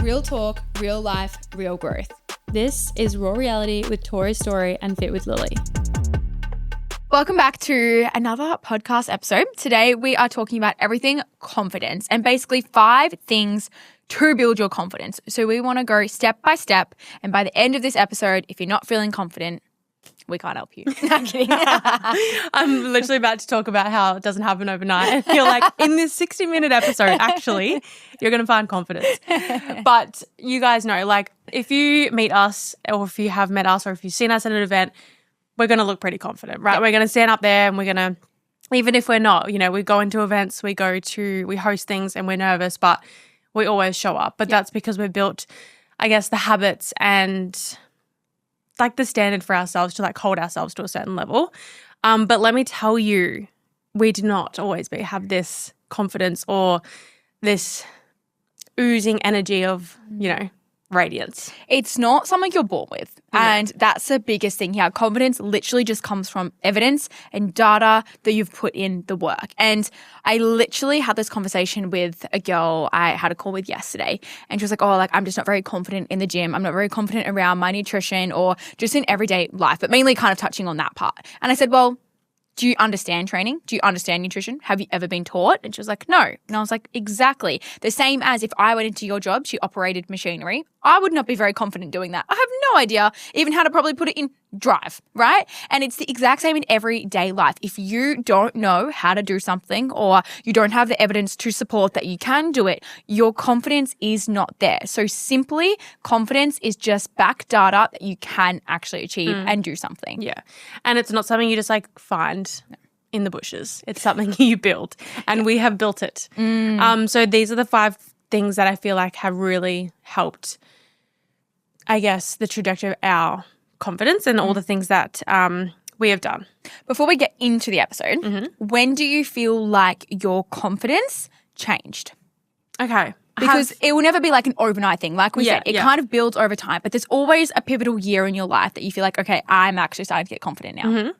Real talk, real life, real growth. This is Raw Reality with Tori Story and Fit with Lily. Welcome back to another podcast episode. Today we are talking about everything confidence and basically 5 things to build your confidence. So we want to go step by step, and by the end of this episode, if you're not feeling confident, we can't help you. I'm kidding. I'm literally about to talk about how it doesn't happen overnight. You're like, in this 60-minute episode, actually, you're going to find confidence. But you guys know, like, if you meet us or if you have met us or if you've seen us at an event, we're going to look pretty confident, right? Yep. We're going to stand up there and we're going to, even if we're not, you know, we go into events, we host things and we're nervous, but we always show up. But that's because we've built, I guess, the habits and like the standard for ourselves to like hold ourselves to a certain level. But let me tell you, we do not always have this confidence or this oozing energy of, you know, radiance. It's not something you're born with. And that's the biggest thing here. Confidence literally just comes from evidence and data that you've put in the work. And I literally had this conversation with a girl I had a call with yesterday. And she was like, I'm just not very confident in the gym. I'm not very confident around my nutrition or just in everyday life, but mainly kind of touching on that part. And I said, well, do you understand training? Do you understand nutrition? Have you ever been taught? And she was like, no. And I was like, exactly. The same as if I went into your job, she operated machinery. I would not be very confident doing that. I have no idea even how to probably put it in drive, right? And it's the exact same in everyday life. If you don't know how to do something or you don't have the evidence to support that you can do it, your confidence is not there. So simply, confidence is just back data that you can actually achieve and do something. Yeah. And it's not something you just like find in the bushes. It's something you build, and we have built it. So these are the 5 things that I feel like have really helped, I guess, the trajectory of our confidence and all the things that we have done. Before we get into the episode, when do you feel like your confidence changed? Okay. Because it will never be like an overnight thing. Like we said, it kind of builds over time, but there's always a pivotal year in your life that you feel like, okay, I'm actually starting to get confident now.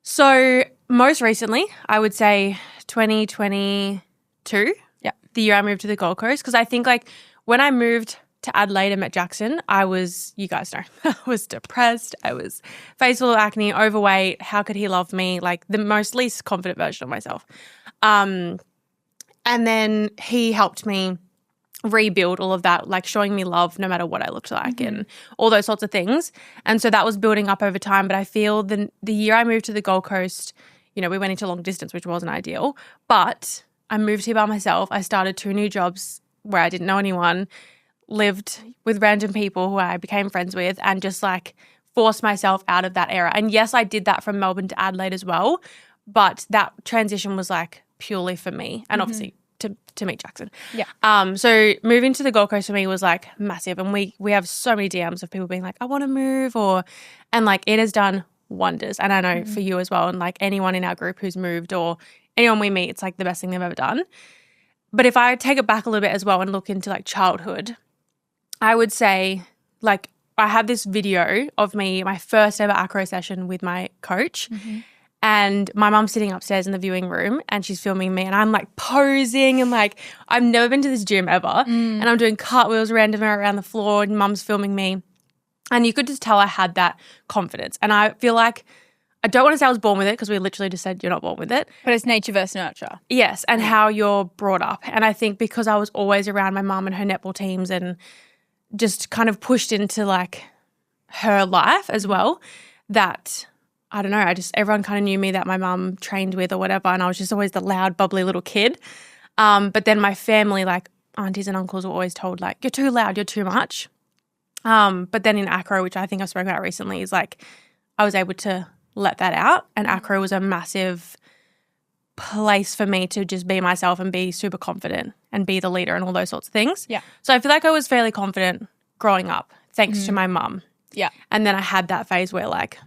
So most recently, I would say 2022, the year I moved to the Gold Coast, because I think like when I moved to Adelaide and met Jackson, I was, you guys know, I was depressed. I was face full of acne, overweight. How could he love me? Like the most least confident version of myself. And then he helped me rebuild all of that, like showing me love no matter what I looked like and all those sorts of things. And so that was building up over time. But I feel the year I moved to the Gold Coast, you know, we went into long distance, which wasn't ideal, but I moved here by myself. I started 2 new jobs where I didn't know anyone, lived with random people who I became friends with, and just like forced myself out of that era. And yes, I did that from Melbourne to Adelaide as well, but that transition was like purely for me and obviously to meet Jackson. Yeah. So moving to the Gold Coast for me was like massive, and we have so many DMs of people being like, I want to move, and like it has done wonders. And I know for you as well, and like anyone in our group who's moved or anyone we meet, it's like the best thing they've ever done. But if I take it back a little bit as well and look into like childhood, I would say like I have this video of me, my first ever acro session with my coach, and my mum's sitting upstairs in the viewing room and she's filming me, and I'm like posing and like I've never been to this gym ever, and I'm doing cartwheels random around the floor and mum's filming me, and you could just tell I had that confidence. And I feel like I don't want to say I was born with it, because we literally just said you're not born with it. But it's nature versus nurture. Yes, and how you're brought up. And I think because I was always around my mum and her netball teams and just kind of pushed into like her life as well, that I don't know, everyone kind of knew me that my mum trained with or whatever, and I was just always the loud, bubbly little kid. But then my family, like aunties and uncles, were always told like, you're too loud, you're too much. But then in acro, which I think I've spoken about recently, is like I was able to let that out, and acro was a massive place for me to just be myself and be super confident and be the leader and all those sorts of things. Yeah. So I feel like I was fairly confident growing up, thanks to my mum. Yeah. And then I had that phase where like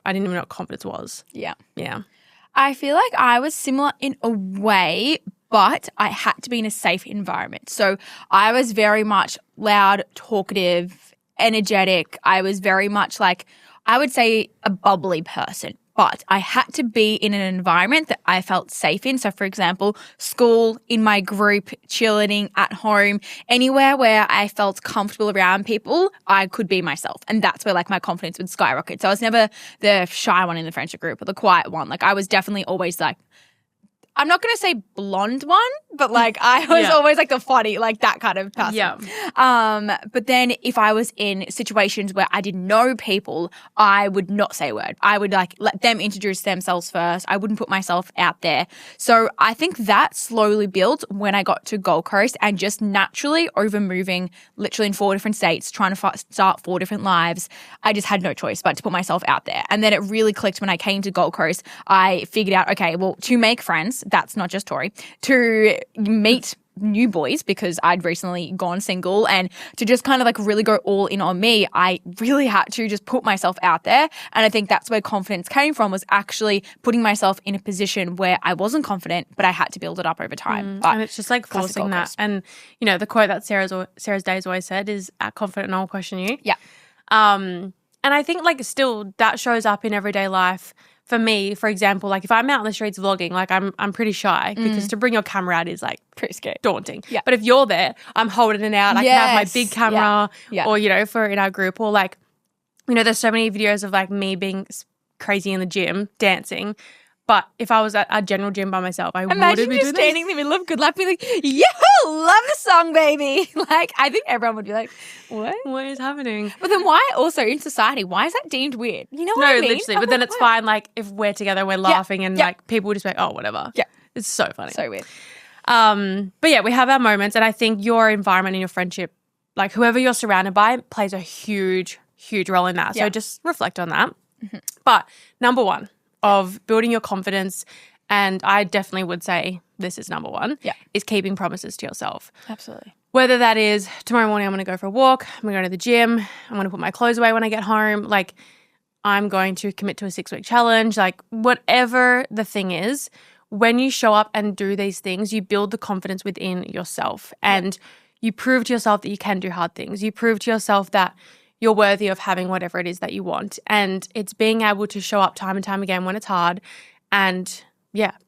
I didn't even know what confidence was. Yeah. Yeah. I feel like I was similar in a way, but I had to be in a safe environment. So I was very much loud, talkative, energetic. I was very much like, I would say, a bubbly person. but I had to be in an environment that I felt safe in. So for example, school, in my group, cheerleading, at home, anywhere where I felt comfortable around people, I could be myself. And that's where like my confidence would skyrocket. So I was never the shy one in the friendship group or the quiet one. Like I was definitely always like, I'm not going to say blonde one, but like I was always like the funny, like that kind of person. Yeah. But then if I was in situations where I didn't know people, I would not say a word. I would like let them introduce themselves first. I wouldn't put myself out there. So I think that slowly built when I got to Gold Coast and just naturally over moving literally in 4 different states, trying to start 4 different lives. I just had no choice but to put myself out there. And then it really clicked when I came to Gold Coast. I figured out, okay, well, to make friends, that's not just Tori, to meet new boys because I'd recently gone single and to just kind of like really go all in on me, I really had to just put myself out there. And I think that's where confidence came from, was actually putting myself in a position where I wasn't confident, but I had to build it up over time. And it's just like forcing that. And, you know, the quote that Sarah's Days always said is, act confident and I'll question you. Yeah. And I think like still that shows up in everyday life. For me, for example, like if I'm out on the streets vlogging, like I'm pretty shy because to bring your camera out is like pretty scary, daunting. Yeah. But if you're there, I'm holding it out. I can have my big camera or, you know, for in our group, or like, you know, there's so many videos of like me being crazy in the gym, dancing. But if I was at a general gym by myself, I wouldn't be doing this. Imagine standing in the middle of Good Luck being like, yo, love the song, baby. Like, I think everyone would be like, what? What is happening? But then why also in society, why is that deemed weird? You know what I mean? No, literally. But then it's fine, like, if we're together, we're laughing and, like, people would just be like, oh, whatever. Yeah. It's so funny. So weird. But, yeah, we have our moments. And I think your environment and your friendship, like, whoever you're surrounded by plays a huge, huge role in that. So just reflect on that. Mm-hmm. But number one of building your confidence, and I definitely would say this is number one, is keeping promises to yourself. Absolutely. Whether that is tomorrow morning I'm going to go for a walk, I'm going to go to the gym, I'm going to put my clothes away when I get home, like I'm going to commit to a 6-week challenge, like whatever the thing is, when you show up and do these things, you build the confidence within yourself and you prove to yourself that you can do hard things. You prove to yourself that you're worthy of having whatever it is that you want. And it's being able to show up time and time again when it's hard and,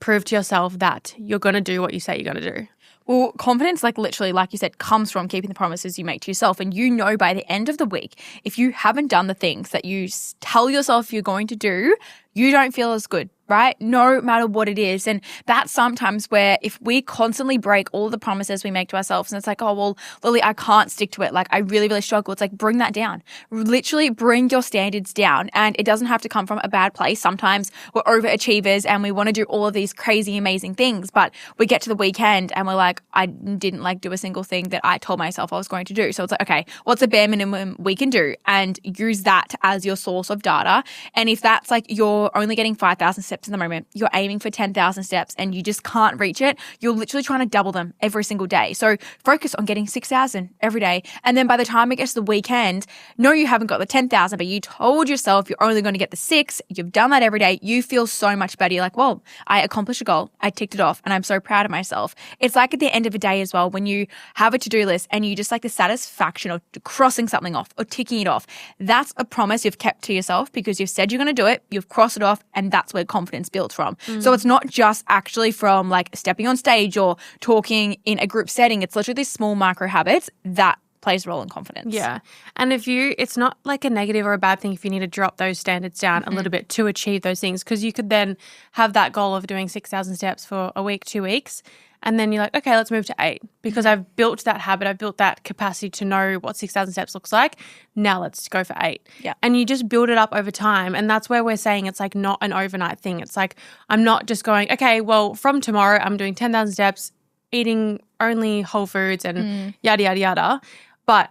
prove to yourself that you're going to do what you say you're going to do. Well, confidence, like literally, like you said, comes from keeping the promises you make to yourself. And you know by the end of the week, if you haven't done the things that you tell yourself you're going to do, you don't feel as good, right? No matter what it is. And that's sometimes where if we constantly break all the promises we make to ourselves and it's like, oh, well, Lily, I can't stick to it. Like I really, really struggle. It's like, bring that down. Literally bring your standards down. And it doesn't have to come from a bad place. Sometimes we're overachievers and we want to do all of these crazy, amazing things, but we get to the weekend and we're like, I didn't like do a single thing that I told myself I was going to do. So it's like, okay, what's the bare minimum we can do? And use that as your source of data. And if that's like you're only getting 5,000 steps in the moment, you're aiming for 10,000 steps and you just can't reach it, you're literally trying to double them every single day. So focus on getting 6,000 every day. And then by the time it gets to the weekend, no, you haven't got the 10,000, but you told yourself you're only going to get the 6. You've done that every day. You feel so much better. You're like, well, I accomplished a goal. I ticked it off and I'm so proud of myself. It's like at the end of a day as well, when you have a to-do list and you just like the satisfaction of crossing something off or ticking it off. That's a promise you've kept to yourself because you've said you're going to do it. You've crossed it off. And that's where confidence builds from. So it's not just actually from like stepping on stage or talking in a group setting. It's literally these small micro habits that plays a role in confidence. Yeah. And it's not like a negative or a bad thing if you need to drop those standards down a little bit to achieve those things, because you could then have that goal of doing 6,000 steps for a week, 2 weeks. And then you're like, okay, let's move to 8 because I've built that habit. I've built that capacity to know what 6,000 steps looks like. Now let's go for 8. Yeah. And you just build it up over time. And that's where we're saying it's like not an overnight thing. It's like I'm not just going, okay, well, from tomorrow I'm doing 10,000 steps, eating only whole foods and yada, yada, yada. But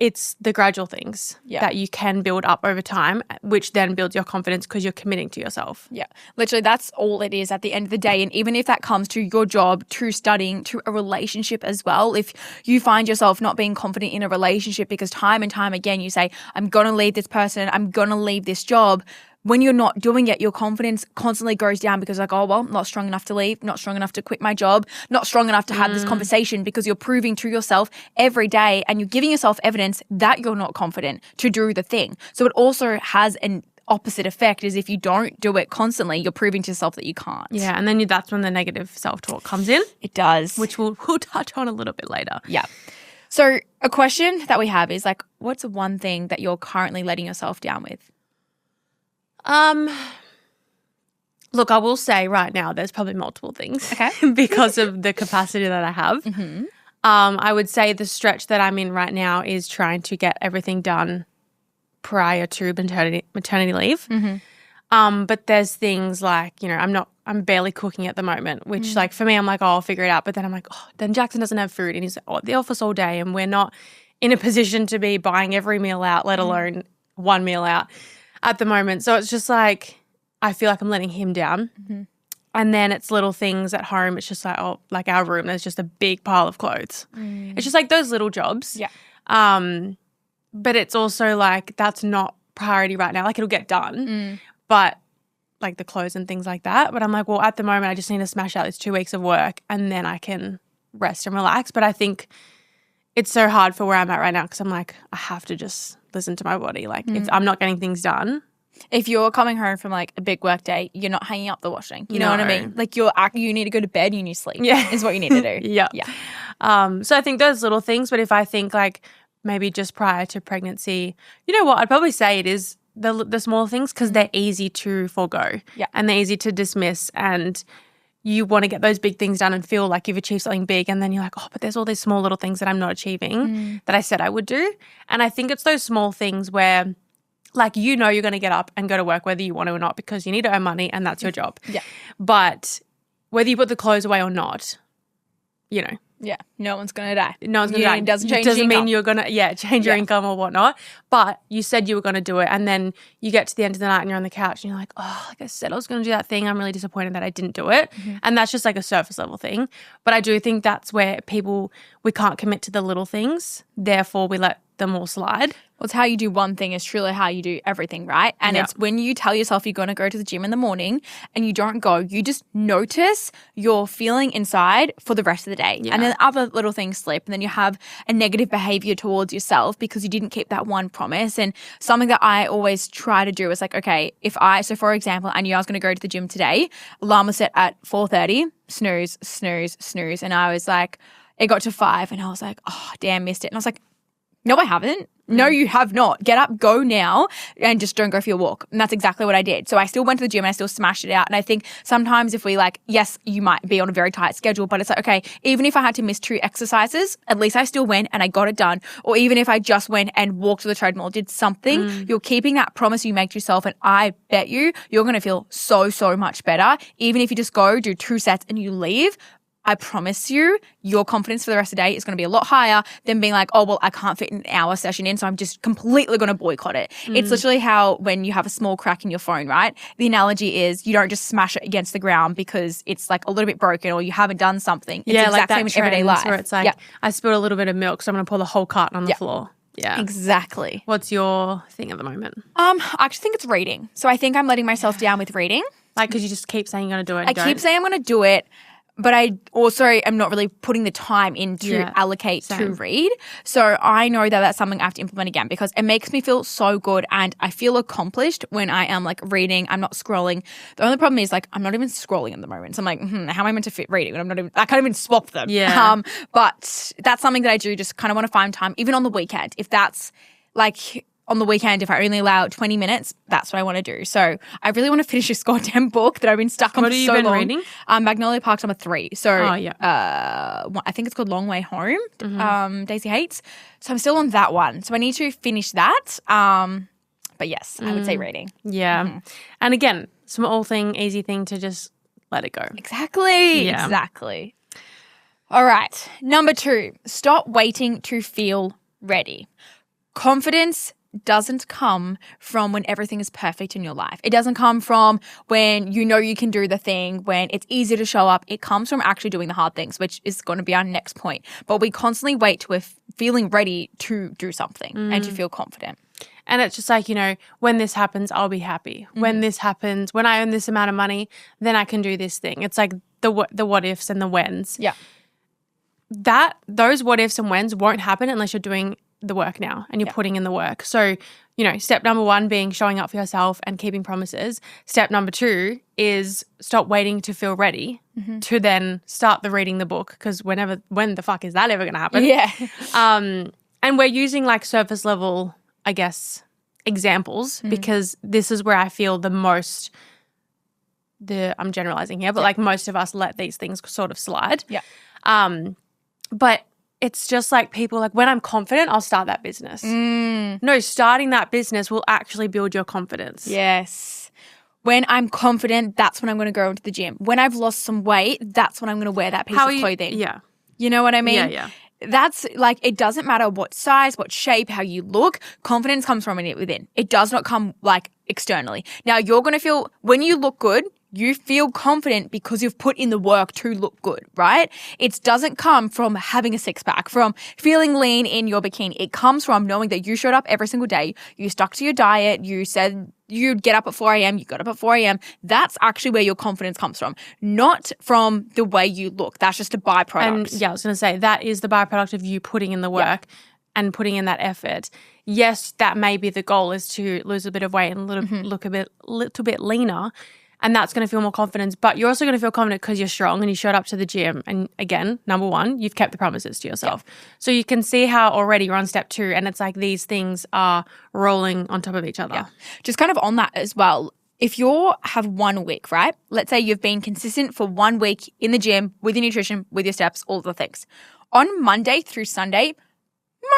it's the gradual things that you can build up over time, which then builds your confidence because you're committing to yourself. Yeah, literally that's all it is at the end of the day. And even if that comes to your job, to studying, to a relationship as well, if you find yourself not being confident in a relationship because time and time again you say, I'm going to leave this person, I'm going to leave this job, when you're not doing it, your confidence constantly goes down because like, oh, well, not strong enough to leave, not strong enough to quit my job, not strong enough to have this conversation, because you're proving to yourself every day and you're giving yourself evidence that you're not confident to do the thing. So it also has an opposite effect is if you don't do it constantly, you're proving to yourself that you can't. Yeah, and then that's when the negative self-talk comes in. It does. Which we'll touch on a little bit later. Yeah. So a question that we have is like, what's one thing that you're currently letting yourself down with? Look, I will say right now there's probably multiple things. Okay. Because of the capacity that I have. Mm-hmm. I would say the stretch that I'm in right now is trying to get everything done prior to maternity leave. Mm-hmm. But there's things like, you know, I'm barely cooking at the moment, which like for me, I'm like, oh, I'll figure it out. But then I'm like, oh, then Jackson doesn't have food and he's at the office all day and we're not in a position to be buying every meal out, let alone one meal out at the moment. So it's just like, I feel like I'm letting him down. Mm-hmm. And then it's little things at home. It's just like, oh, like our room, there's just a big pile of clothes. It's just like those little jobs. Yeah. But it's also like that's not priority right now. Like it'll get done. But like the clothes and things like that. But I'm like, well, at the moment I just need to smash out these 2 weeks of work and then I can rest and relax. But I think it's so hard for where I'm at right now because I'm like, I have to just listen to my body. Like if I'm not getting things done. If you're coming home from like a big work day, you're not hanging up the washing. You know what I mean? Like you need to go to bed, you need to sleep. Yeah. Is what you need to do. Yeah. Yeah. So I think those little things, but if I think like maybe just prior to pregnancy, you know what, I'd probably say it is the small things because they're easy to forego. Yeah. And they're easy to dismiss and you want to get those big things done and feel like you've achieved something big and then you're like, oh, but there's all these small little things that I'm not achieving that I said I would do. And I think it's those small things where like you know you're going to get up and go to work whether you want to or not because you need to earn money and that's your job. Yeah. But whether you put the clothes away or not, you know. Yeah. No one's going to die. No one's going to die. It doesn't change It doesn't your mean income. you're going to, change your income or whatnot. But you said you were going to do it and then you get to the end of the night and you're on the couch and you're like, oh, like I said I was going to do that thing. I'm really disappointed that I didn't do it. And that's just like a surface level thing. But I do think that's where we can't commit to the little things. Therefore, we let them all slide. Well, it's how you do one thing is truly how you do everything, right? And it's when you tell yourself you're going to go to the gym in the morning and you don't go, you just notice your feeling inside for the rest of the day. Yeah. And then other little things slip and then you have a negative behavior towards yourself because you didn't keep that one promise. And something that I always try to do is like, okay, so for example, I knew I was going to go to the gym today, alarm was set at 4:30, snooze, snooze, snooze. And I was like, it got to 5 and I was like, oh, damn, missed it. And I was like, no, I haven't. No, you have not. Get up, go now, and just don't go for your walk. And that's exactly what I did. So I still went to the gym and I still smashed it out. And I think sometimes if we like, yes, you might be on a very tight schedule, but it's like, okay, even if I had to miss 2 exercises, at least I still went and I got it done. Or even if I just went and walked to the treadmill, did something, you're keeping that promise you make to yourself. And I bet you're going to feel so, so much better. Even if you just go do 2 sets and you leave, I promise you, your confidence for the rest of the day is going to be a lot higher than being like, oh, well, I can't fit an hour session in, so I'm just completely going to boycott it. It's literally how when you have a small crack in your phone, right? The analogy is you don't just smash it against the ground because it's like a little bit broken or you haven't done something. It's the exact same in everyday life. Where it's like, I spilled a little bit of milk, so I'm going to pour the whole carton on the floor. Yeah. Exactly. What's your thing at the moment? I actually think it's reading. So I think I'm letting myself down with reading. Like, because you just keep saying you're going to do it. I keep saying I'm going to do it. But I also am not really putting the time in to allocate to read. So I know that that's something I have to implement again because it makes me feel so good and I feel accomplished when I am like reading. I'm not scrolling. The only problem is like I'm not even scrolling at the moment. So I'm like, how am I meant to fit reading? And I can't even swap them. Yeah. But that's something that I do just kind of want to find time, even on the weekend. If that's like on the weekend, if I only allow 20 minutes, that's what I want to do. So I really want to finish this goddamn book that I've been stuck on for so long. What have you been reading? Magnolia Park's number 3. So I think it's called Long Way Home, Daisy Hates. So I'm still on that one. So I need to finish that. But yes, I would say reading. Yeah. And again, small thing, easy thing to just let it go. Exactly. Yeah. Exactly. All right. Number 2, stop waiting to feel ready. Confidence doesn't come from when everything is perfect in your life. It doesn't come from when you know you can do the thing, when it's easy to show up. It comes from actually doing the hard things, which is going to be our next point. But we constantly wait till we're feeling ready to do something and to feel confident. And it's just like, you know, when this happens, I'll be happy. When this happens, when I earn this amount of money, then I can do this thing. It's like the what ifs and the whens. Yeah. Those what ifs and whens won't happen unless you're doing the work now and you're putting in the work. So, step number 1 being showing up for yourself and keeping promises. Step number 2 is stop waiting to feel ready to then start reading the book, because when the fuck is that ever going to happen? Yeah. And we're using like surface level, I guess, examples because this is where I feel the most, I'm generalizing here, but like most of us let these things sort of slide. Yeah. But it's just like people like, when I'm confident, I'll start that business. No, starting that business will actually build your confidence. Yes. When I'm confident, that's when I'm going to go into the gym. When I've lost some weight, that's when I'm going to wear that piece of clothing. Yeah. You know what I mean? Yeah. That's like, it doesn't matter what size, what shape, how you look. Confidence comes from within. It does not come like externally. Now, you're going to feel, when you look good, you feel confident because you've put in the work to look good, right? It doesn't come from having a six pack, from feeling lean in your bikini. It comes from knowing that you showed up every single day. You stuck to your diet. You said you'd get up at 4 a.m. You got up at 4 a.m. That's actually where your confidence comes from, not from the way you look. That's just a byproduct. And yeah, I was going to say that is the byproduct of you putting in the work and putting in that effort. Yes, that may be the goal, is to lose a bit of weight and look a little bit leaner. And that's going to feel more confidence. But you're also going to feel confident because you're strong and you showed up to the gym. And again, number 1, you've kept the promises to yourself. Yeah. So you can see how already you're on step 2. And it's like these things are rolling on top of each other. Yeah. Just kind of on that as well. If you have 1 week, right? Let's say you've been consistent for 1 week in the gym with your nutrition, with your steps, all the things. On Monday through Sunday,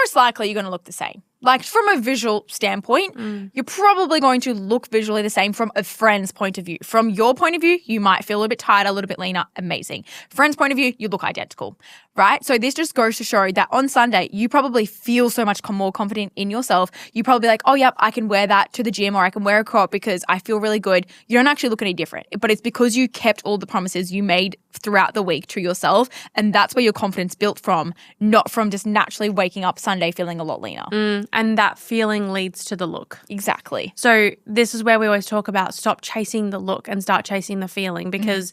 most likely you're going to look the same. Like from a visual standpoint, you're probably going to look visually the same from a friend's point of view. From your point of view, you might feel a little bit tighter, a little bit leaner. Amazing. Friend's point of view, you look identical, right? So this just goes to show that on Sunday, you probably feel so much more confident in yourself. You probably like, oh, yep, I can wear that to the gym, or I can wear a crop because I feel really good. You don't actually look any different, but it's because you kept all the promises you made throughout the week to yourself. And that's where your confidence built from, not from just naturally waking up Sunday feeling a lot leaner. And that feeling leads to the look. Exactly. So this is where we always talk about stop chasing the look and start chasing the feeling, because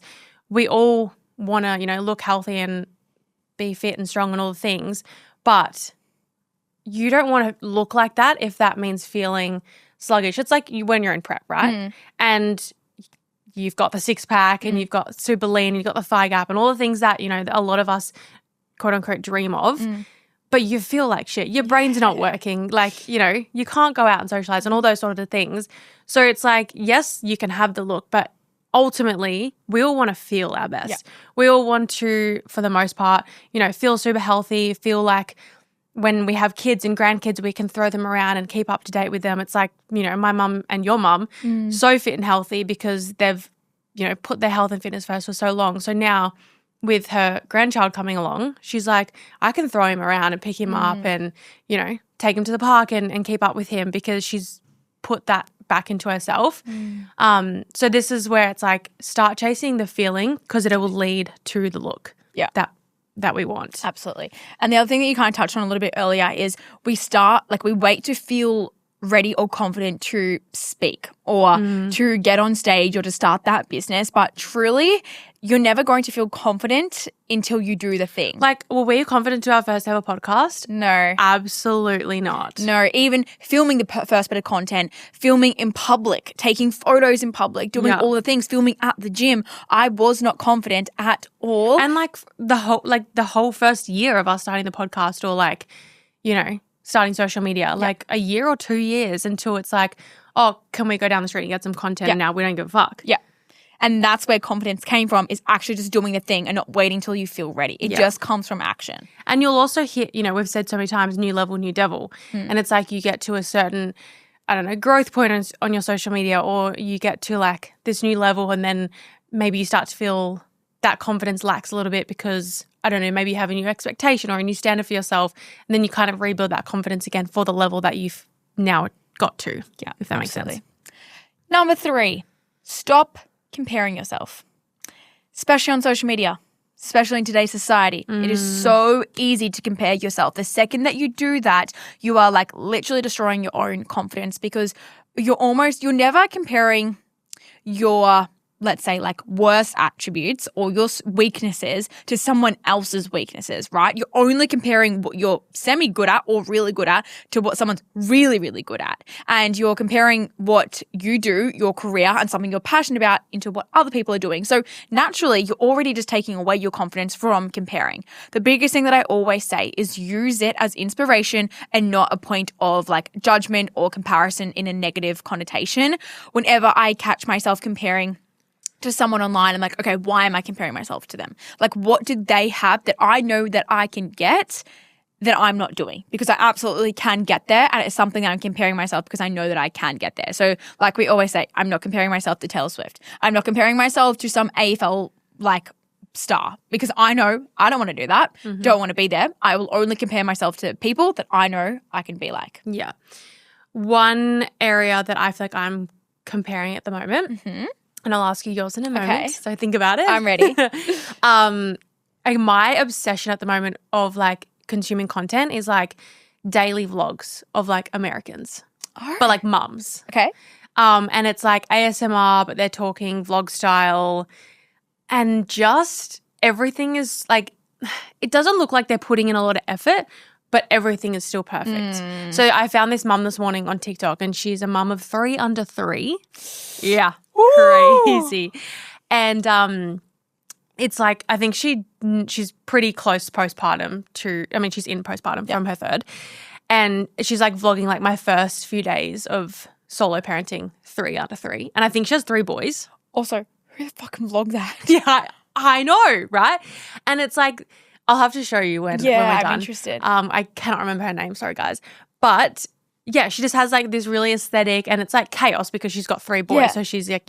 we all want to, look healthy and be fit and strong and all the things, but you don't want to look like that if that means feeling sluggish. It's like when you're in prep, right? And you've got the six pack and you've got super lean, and you've got the thigh gap and all the things that, a lot of us quote unquote dream of. But you feel like shit. Your brain's not working. Like, you can't go out and socialize and all those sort of things. So it's like, yes, you can have the look, but ultimately we all want to feel our best. Yeah. We all want to, for the most part, feel super healthy, feel like when we have kids and grandkids, we can throw them around and keep up to date with them. It's like, my mum and your mum, so fit and healthy because they've, put their health and fitness first for so long. So now with her grandchild coming along, she's like, I can throw him around and pick him up and, take him to the park and keep up with him because she's put that back into herself. So this is where it's like, start chasing the feeling because it will lead to the look that we want. Absolutely. And the other thing that you kind of touched on a little bit earlier is we wait to feel ready or confident to speak or to get on stage or to start that business. But truly, you're never going to feel confident until you do the thing. Like, were you confident to our first ever podcast? No. Absolutely not. No. Even filming the first bit of content, filming in public, taking photos in public, doing all the things, filming at the gym, I was not confident at all. And the whole first year of us starting the podcast, or starting social media, like a year or 2 years until it's like, oh, can we go down the street and get some content now? We don't give a fuck. Yeah. And that's where confidence came from, is actually just doing the thing and not waiting till you feel ready. It just comes from action. And you'll also hear, we've said so many times, new level, new devil. And it's like you get to a certain, growth point on your social media, or you get to like this new level and then maybe you start to feel that confidence lacks a little bit because, maybe you have a new expectation or a new standard for yourself, and then you kind of rebuild that confidence again for the level that you've now got to, if that makes sense. Number 3, stop comparing yourself, especially on social media, especially in today's society. It is so easy to compare yourself. The second that you do that, you are like literally destroying your own confidence, because you're never comparing your let's say like worst attributes or your weaknesses to someone else's weaknesses, right? You're only comparing what you're semi good at or really good at to what someone's really, really good at. And you're comparing what you do, your career and something you're passionate about into what other people are doing. So naturally, you're already just taking away your confidence from comparing. The biggest thing that I always say is use it as inspiration and not a point of like judgment or comparison in a negative connotation. Whenever I catch myself comparing to someone online, I'm like, okay, why am I comparing myself to them? Like, what did they have that I know that I can get that I'm not doing? Because I absolutely can get there, and it's something that I'm comparing myself because I know that I can get there. So like we always say, I'm not comparing myself to Taylor Swift. I'm not comparing myself to some AFL like star because I know I don't want to do that. Don't want to be there. I will only compare myself to people that I know I can be like. Yeah. One area that I feel like I'm comparing at the moment, and I'll ask you yours in a moment. Okay. So think about it. I'm ready. Like my obsession at the moment of like consuming content is like daily vlogs of like Americans, but like mums. Okay. And it's like ASMR, but they're talking vlog style, and just everything is like, it doesn't look like they're putting in a lot of effort, but everything is still perfect. So I found this mum this morning on TikTok, and she's a mum of 3 under 3. Yeah. Crazy. And it's like, I think she's pretty close postpartum she's in postpartum from her third. And she's like vlogging like my first few days of solo parenting 3 under 3. And I think she has 3 boys. Also, who the fuck can vlog that? Yeah, I know, right? And it's like, I'll have to show you when we're done. I'm interested. I cannot remember her name. Sorry, guys. But yeah, she just has like this really aesthetic, and it's like chaos because she's got 3 boys. Yeah. So she's like,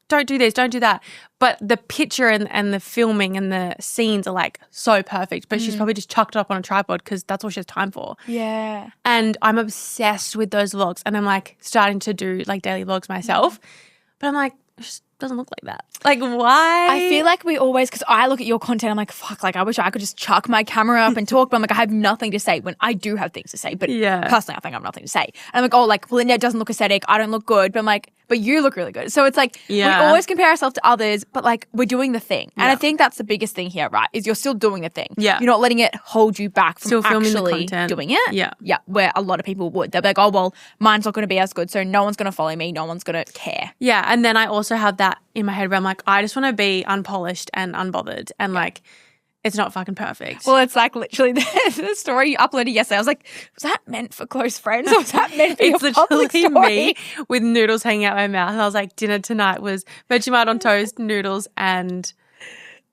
don't do this, don't do that. But the picture and the filming and the scenes are like so perfect. But she's probably just chucked it up on a tripod because that's all she has time for. Yeah. And I'm obsessed with those vlogs. And I'm like starting to do like daily vlogs myself. But I'm like, it just doesn't look like that. Like, why? I feel like we always, because I look at your content, I'm like, fuck, like I wish I could just chuck my camera up and talk, but I'm like, I have nothing to say when I do have things to say. But personally, I think I have nothing to say. And I'm like, oh, like, Belinda doesn't look aesthetic. I don't look good. But I'm like, but you look really good. So it's like, we always compare ourselves to others, but like we're doing the thing. And I think that's the biggest thing here, right? Is you're still doing the thing. Yeah. You're not letting it hold you back from Still filming actually the content. doing it. Yeah. Yeah. Where a lot of people would. They'll be like, oh, well, mine's not going to be as good. So no one's going to follow me. No one's going to care. Yeah. And then I also have that in my head where I'm like, I just want to be unpolished and unbothered. And like, it's not fucking perfect. Well, it's like literally the story you uploaded yesterday. I was like, was that meant for close friends or was that meant for it's your public literally story? me with noodles hanging out my mouth. And I was like, dinner tonight was Vegemite on toast, noodles, and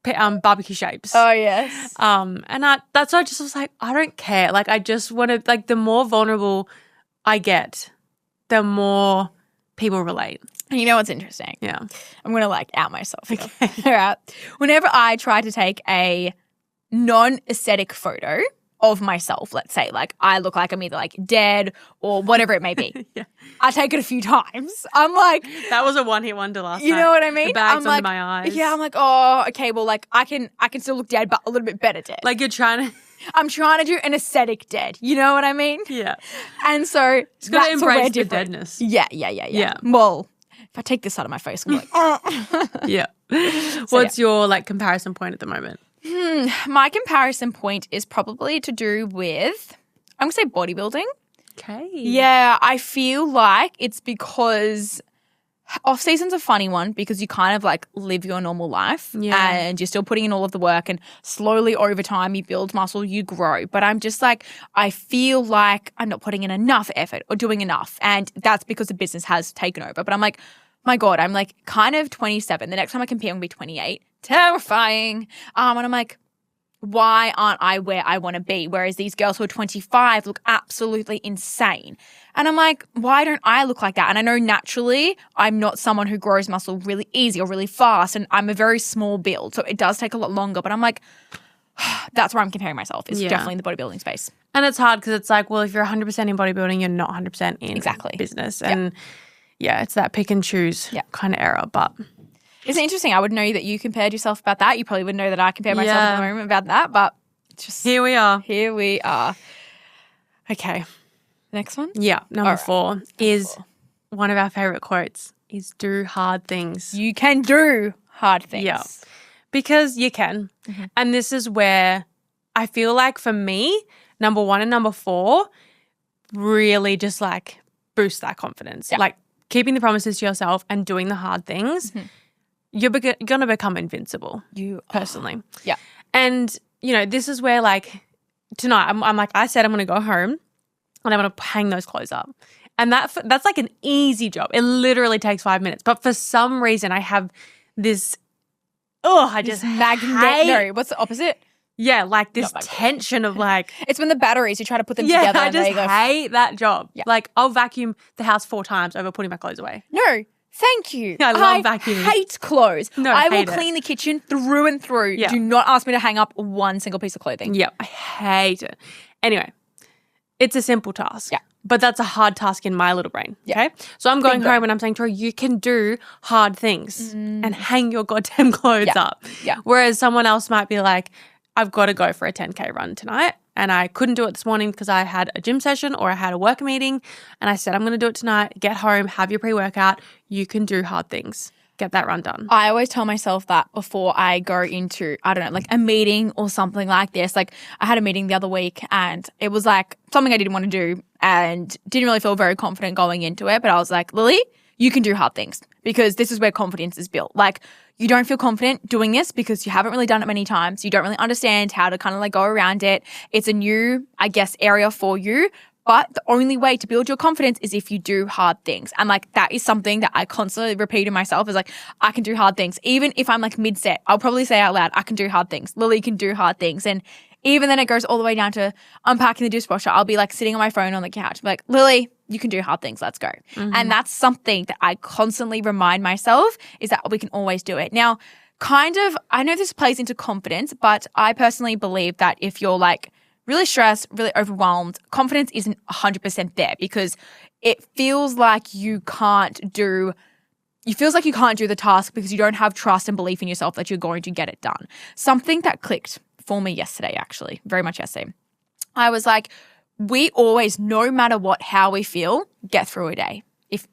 barbecue shapes. Oh, yes. And that's why I just was like, I don't care. Like, I just want to, like, the more vulnerable I get, the more people relate. You know what's interesting? Yeah. I'm going to like out myself here. All right. Whenever I try to take a non-aesthetic photo of myself, let's say, like I look like I'm either like dead or whatever it may be. I take it a few times. I'm like, that was a one-hit wonder last night. You know what I mean? The bags I'm like, under my eyes. Yeah, I'm like, oh, okay, well, like I can still look dead, but a little bit better dead. Like you're trying to. I'm trying to do an aesthetic dead. You know what I mean? Yeah. And so it's got to embrace the deadness. Yeah. Well, if I take this out of my face, I'm like, oh. Yeah. What's your like comparison point at the moment? My comparison point is probably to do with, I'm going to say bodybuilding. Okay. Yeah, I feel like it's because off season's a funny one because you kind of like live your normal life and you're still putting in all of the work and slowly over time you build muscle, you grow. But I'm just like, I feel like I'm not putting in enough effort or doing enough. And that's because the business has taken over. But I'm like, my God, I'm like kind of 27. The next time I compete, I'm going to be 28. Terrifying. And I'm like, why aren't I where I want to be? Whereas these girls who are 25 look absolutely insane. And I'm like, why don't I look like that? And I know naturally I'm not someone who grows muscle really easy or really fast. And I'm a very small build. So it does take a lot longer. But I'm like, that's where I'm comparing myself is definitely in the bodybuilding space. And it's hard because it's like, well, if you're 100% in bodybuilding, you're not 100% in business. And it's that pick and choose kind of error. But it's interesting. I would know that you compared yourself about that. You probably would know that I compare myself at the moment about that. But it's just here we are. Okay. Next one? Yeah. Number 4 is one of our favorite quotes. is do hard things. You can do hard things. Yeah. Because you can. And this is where I feel like for me, number 1 and number 4 really just like boost that confidence. Yeah. Like keeping the promises to yourself and doing the hard things, you're going to become invincible. You personally. Yeah. And, you know, this is where like tonight I'm like, I said I'm going to go home and I'm going to hang those clothes up. And that's like an easy job. It literally takes 5 minutes. But for some reason I have this, I just hate. No, what's the opposite? Yeah, like this tension of like. It's when the batteries, you try to put them together. I just hate that job. Yeah. Like I'll vacuum the house 4 times over putting my clothes away. No, thank you. I love vacuuming. I hate clothes. No, I will hate clean the kitchen through and through. Yeah. Do not ask me to hang up one single piece of clothing. Yeah, I hate it. Anyway, it's a simple task. Yeah. But that's a hard task in my little brain. Yeah. Okay. So I'm going Big brain. home and I'm saying to her, you can do hard things and hang your goddamn clothes up. Yeah. Whereas someone else might be like, I've got to go for a 10K run tonight. And I couldn't do it this morning because I had a gym session or I had a work meeting. And I said, I'm going to do it tonight. Get home, have your pre-workout. You can do hard things. Get that run done. I always tell myself that before I go into, I don't know, like a meeting or something like this. Like I had a meeting the other week and it was like something I didn't want to do and didn't really feel very confident going into it. But I was like, Lily, you can do hard things because this is where confidence is built. Like you don't feel confident doing this because you haven't really done it many times. You don't really understand how to kind of like go around it. It's a new, I guess, area for you. But the only way to build your confidence is if you do hard things. And like that is something that I constantly repeat to myself is like, I can do hard things. Even if I'm like mid-set, I'll probably say out loud, I can do hard things. Lily can do hard things. And even then it goes all the way down to unpacking the dishwasher. I'll be like sitting on my phone on the couch, like, Lily, you can do hard things. Let's go. And that's something that I constantly remind myself is that we can always do it. Now, kind of, I know this plays into confidence, but I personally believe that if you're like really stressed, really overwhelmed, confidence isn't 100% there because it feels like you can't do the task because you don't have trust and belief in yourself that you're going to get it done. Something that clicked for me yesterday, actually, very much yesterday. I was like, we always, no matter what, how we feel, get through a day. If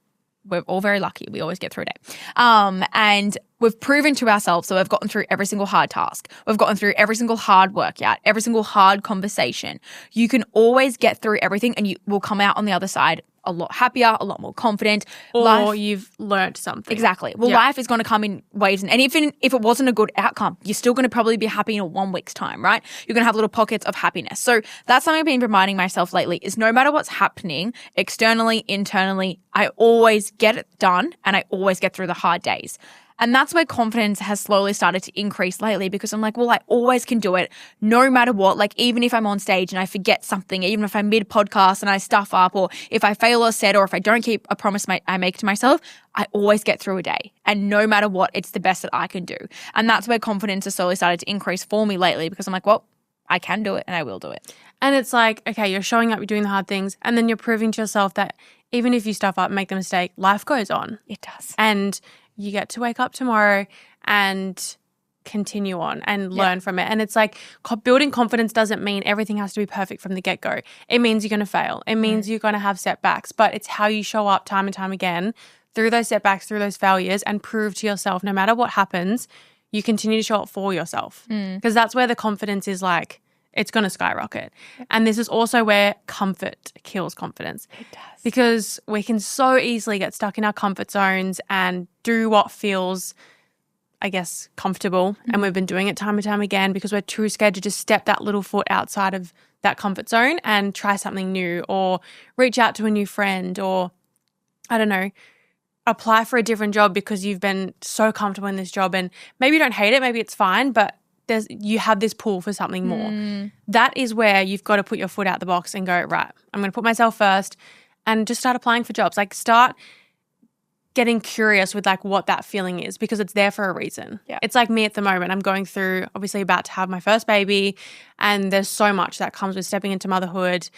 we're all very lucky, we always get through a day. And we've proven to ourselves, so we've gotten through every single hard task. We've gotten through every single hard workout, every single hard conversation. You can always get through everything and you will come out on the other side a lot happier, a lot more confident. Or you've learned something. Exactly. Well, life is going to come in waves. And even if it wasn't a good outcome, you're still going to probably be happy in 1 week's time, right? You're going to have little pockets of happiness. So that's something I've been reminding myself lately is no matter what's happening externally, internally, I always get it done and I always get through the hard days. And that's where confidence has slowly started to increase lately because I'm like, well, I always can do it no matter what. Like even if I'm on stage and I forget something, even if I'm mid-podcast and I stuff up or if I fail a set or if I don't keep a promise I make to myself, I always get through a day. And no matter what, it's the best that I can do. And that's where confidence has slowly started to increase for me lately because I'm like, well, I can do it and I will do it. And it's like, okay, you're showing up, you're doing the hard things, and then you're proving to yourself that even if you stuff up and make the mistake, life goes on. It does. And you get to wake up tomorrow and continue on and learn from it. And it's like building confidence doesn't mean everything has to be perfect from the get-go. It means you're going to fail. It means you're going to have setbacks, but it's how you show up time and time again through those setbacks, through those failures, and prove to yourself no matter what happens, you continue to show up for yourself. Because that's where the confidence is like, it's going to skyrocket. And this is also where comfort kills confidence. It does. Because we can so easily get stuck in our comfort zones and do what feels, I guess, comfortable. And we've been doing it time and time again because we're too scared to just step that little foot outside of that comfort zone and try something new or reach out to a new friend or, I don't know, apply for a different job because you've been so comfortable in this job and maybe you don't hate it, maybe it's fine, but you have this pull for something more. That is where you've got to put your foot out the box and go, right, I'm going to put myself first and just start applying for jobs. Like start getting curious with like what that feeling is because it's there for a reason. Yeah. It's like me at the moment. I'm going through, obviously about to have my first baby and there's so much that comes with stepping into motherhood.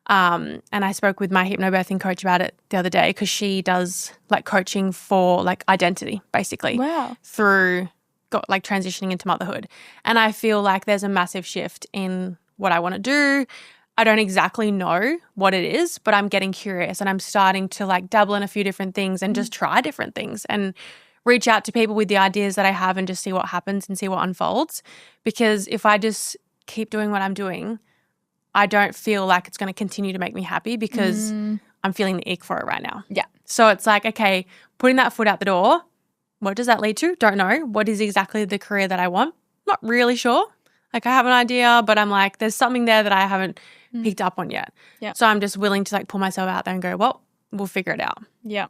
And I spoke with my hypnobirthing coach about it the other day because she does like coaching for like identity basically. Wow. Through like transitioning into motherhood. And I feel like there's a massive shift in what I want to do. I don't exactly know what it is, but I'm getting curious and I'm starting to like dabble in a few different things and just try different things and reach out to people with the ideas that I have and just see what happens and see what unfolds. Because if I just keep doing what I'm doing, I don't feel like it's going to continue to make me happy because I'm feeling the ick for it right now. Yeah. So it's like, okay, putting that foot out the door, what does that lead to? Don't know. What is exactly the career that I want? Not really sure. Like I have an idea, but I'm like, there's something there that I haven't picked up on yet. Yeah. So I'm just willing to like pull myself out there and go, well, we'll figure it out. Yeah.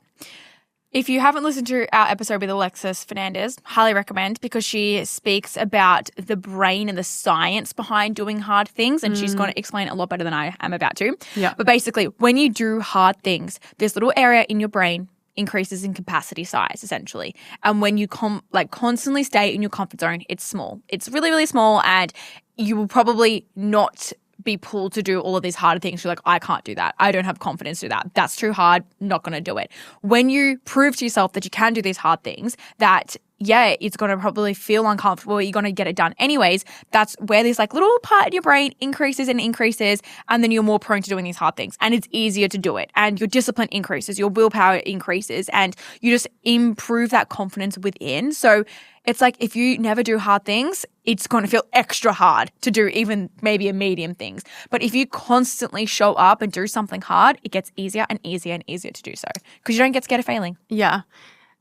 If you haven't listened to our episode with Alexis Fernandez, highly recommend because she speaks about the brain and the science behind doing hard things, and she's going to explain it a lot better than I am about to. Yeah. But basically, when you do hard things, this little area in your brain increases in capacity size, essentially. And when you constantly stay in your comfort zone, it's small. It's really, really small, and you will probably not be pulled to do all of these harder things. You're like, I can't do that. I don't have confidence to do that. That's too hard. Not going to do it. When you prove to yourself that you can do these hard things, that yeah, it's going to probably feel uncomfortable. You're going to get it done anyways. That's where this like little part in your brain increases and increases, and then you're more prone to doing these hard things, and it's easier to do it. And your discipline increases, your willpower increases, and you just improve that confidence within. So it's like if you never do hard things, it's going to feel extra hard to do even maybe a medium things. But if you constantly show up and do something hard, it gets easier and easier and easier to do so because you don't get scared of failing. Yeah.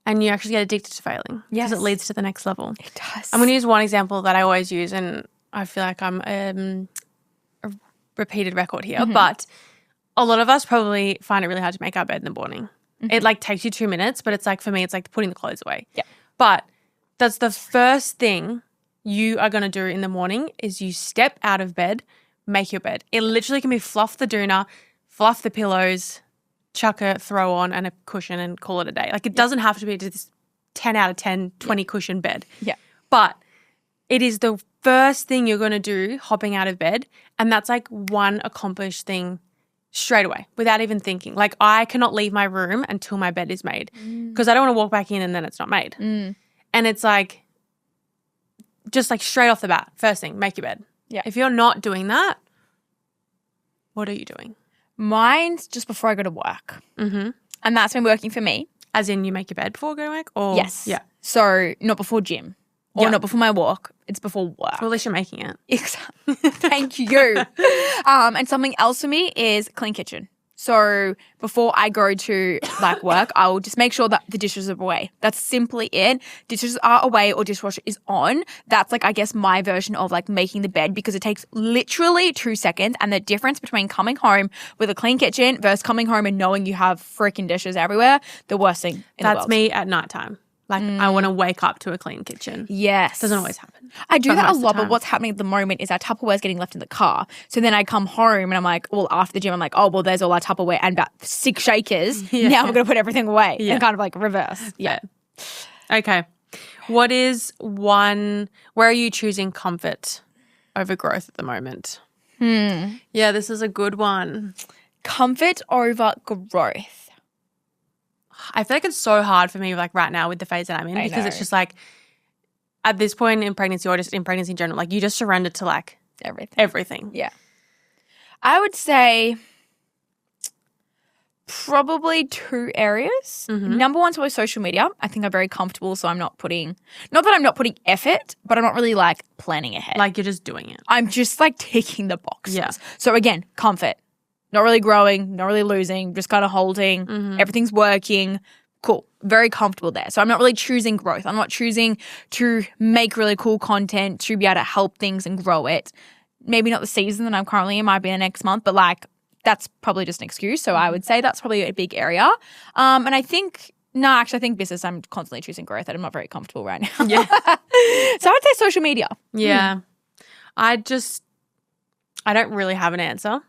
And you actually get addicted to failing because it leads to the next level. It does. I'm going to use one example that I always use, and I feel like I'm a repeated record here, but a lot of us probably find it really hard to make our bed in the morning. It like takes you 2 minutes, but it's like for me, it's like putting the clothes away. Yeah. But that's the first thing you are going to do in the morning is you step out of bed, make your bed. It literally can be fluff the doona, fluff the pillows, chuck a throw on and a cushion and call it a day. Like it doesn't have to be this 10 out of 10, 20 cushion bed. Yeah. But it is the first thing you're going to do hopping out of bed, and that's like one accomplished thing straight away without even thinking. Like I cannot leave my room until my bed is made because I don't want to walk back in and then it's not made. And it's like just like straight off the bat, first thing, make your bed. Yeah. If you're not doing that, what are you doing? Mine's just before I go to work. And that's been working for me. As in you make your bed before going to work? Or Yes. Yeah. So not before gym or not before my walk. It's before work. Well, at least you're making it. Exactly. Thank you. And something else for me is clean kitchen. So before I go to like work, I will just make sure that the dishes are away. That's simply it. Dishes are away or dishwasher is on. That's like, I guess, my version of like making the bed because it takes literally 2 seconds. And the difference between coming home with a clean kitchen versus coming home and knowing you have freaking dishes everywhere, the worst thing in the world. That's me at nighttime. Like I want to wake up to a clean kitchen. Yes. Doesn't always happen. I do that a most of the lot, but time. what's happening at the moment is our Tupperware's getting left in the car. So then I come home and I'm like, well, after the gym, I'm like, oh, well, there's all our Tupperware and about 6 shakers. Now I'm going to put everything away and kind of like reverse. Yeah. Okay. What is one, where are you choosing comfort over growth at the moment? Yeah, this is a good one. Comfort over growth. I feel like it's so hard for me like right now with the phase that I'm in because it's just like at this point in pregnancy or just in pregnancy in general, like you just surrender to like everything. Yeah. I would say probably 2 areas. Number one's always social media. I think I'm very comfortable, so I'm not putting – not that I'm not putting effort, but I'm not really like planning ahead. Like you're just doing it. I'm just like ticking the boxes. Yeah. So again, comfort. Not really growing, not really losing, just kind of holding. Everything's working. Cool. Very comfortable there. So I'm not really choosing growth. I'm not choosing to make really cool content to be able to help things and grow it. Maybe not the season that I'm currently in, might be the next month, but like that's probably just an excuse. So I would say that's probably a big area. And I think I think business, I'm constantly choosing growth and I'm not very comfortable right now. Yeah. So I would say social media. Yeah. I don't really have an answer.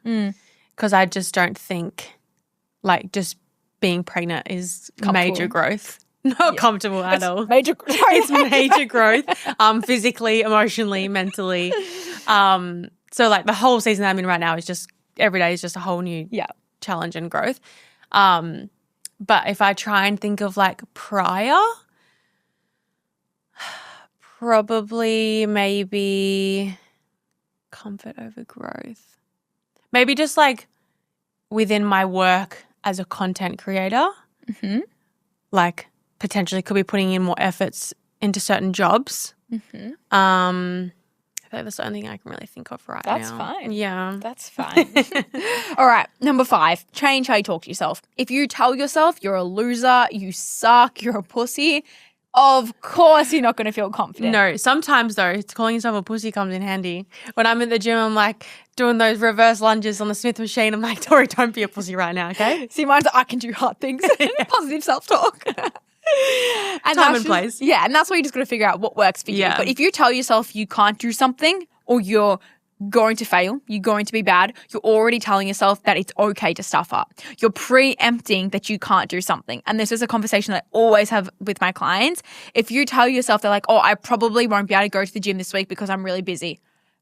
Because I just don't think like just being pregnant is major growth. Not comfortable at all. Major growth. It's major growth physically, emotionally, mentally. So like the whole season that I'm in right now is just every day is just a whole new challenge and growth. But if I try and think of like prior, probably maybe comfort over growth. maybe just like within my work as a content creator, like potentially could be putting in more efforts into certain jobs. I think that's the only thing I can really think of right now. That's fine. Yeah. That's fine. All right. Number 5, change how you talk to yourself. If you tell yourself you're a loser, you suck, you're a pussy, of course you're not going to feel confident. No, sometimes though, calling yourself a pussy comes in handy. When I'm at the gym, I'm like doing those reverse lunges on the Smith machine. I'm like, Tori, don't be a pussy right now, okay? See, mine's I can do hard things. Positive self-talk. And Time and place. Yeah, and that's why you just got to figure out what works for you. Yeah. But if you tell yourself you can't do something or you're going to fail, you're going to be bad, you're already telling yourself that it's okay to stuff up. You're preempting that you can't do something. And this is a conversation that I always have with my clients. If you tell yourself they're like, oh, I probably won't be able to go to the gym this week because I'm really busy,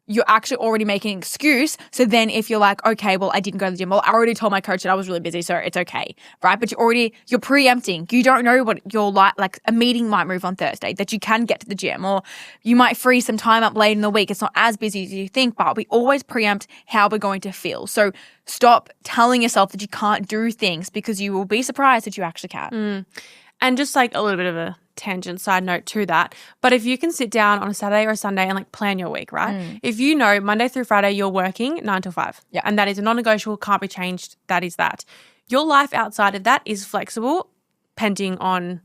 you're actually already making an excuse. So then if you're like, okay, well, I didn't go to the gym. Well, I already told my coach that I was really busy, so it's okay, right? But you're preempting. You don't know what you're like a meeting might move on Thursday, that you can get to the gym, or you might free some time up late in the week. It's not as busy as you think, but we always preempt how we're going to feel. So stop telling yourself that you can't do things because you will be surprised that you actually can. And just like a little bit of a tangent side note to that, but if you can sit down on a Saturday or a Sunday and like plan your week, right? If you know Monday through Friday you're working 9 to 5, and that is a non-negotiable, can't be changed, that is that. Your life outside of that is flexible depending on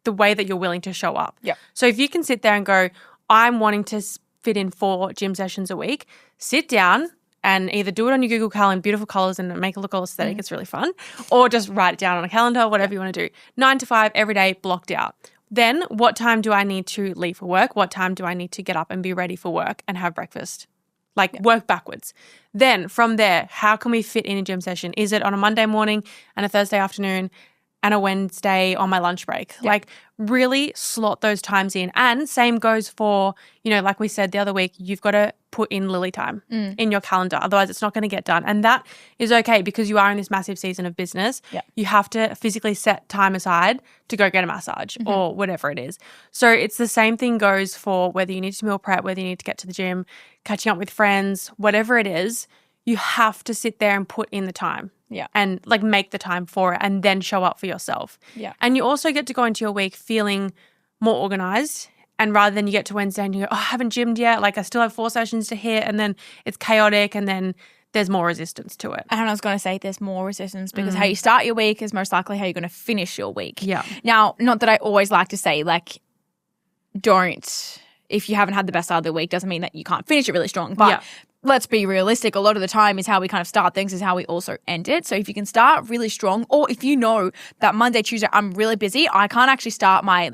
the way that you're willing to show up. So if you can sit there and go, I'm wanting to fit in 4 gym sessions a week, sit down and either do it on your Google Calendar in beautiful colors and make it look all aesthetic. It's really fun. Or just write it down on a calendar, whatever you want to do. 9 to 5 every day, blocked out. Then what time do I need to leave for work? What time do I need to get up and be ready for work and have breakfast? Like work backwards. Then from there, how can we fit in a gym session? Is it on a Monday morning and a Thursday afternoon and a Wednesday on my lunch break? Like really slot those times in. And same goes for, like we said the other week, you've got to put in Lily time in your calendar. Otherwise it's not going to get done. And that is okay because you are in this massive season of business. You have to physically set time aside to go get a massage or whatever it is. So it's the same thing goes for whether you need to meal prep, whether you need to get to the gym, catching up with friends, whatever it is, you have to sit there and put in the time. And like make the time for it and then show up for yourself. And you also get to go into your week feeling more organized. And rather than you get to Wednesday and you go, oh, I haven't gymmed yet. Like I still have 4 sessions to hit and then it's chaotic and then there's more resistance to it. And I was going to say there's more resistance because how you start your week is most likely how you're going to finish your week. Now, not that I always like to say like if you haven't had the best start of the week doesn't mean that you can't finish it really strong. But let's be realistic. A lot of the time is how we kind of start things is how we also end it. So if you can start really strong, or if you know that Monday, Tuesday, I'm really busy, I can't actually start my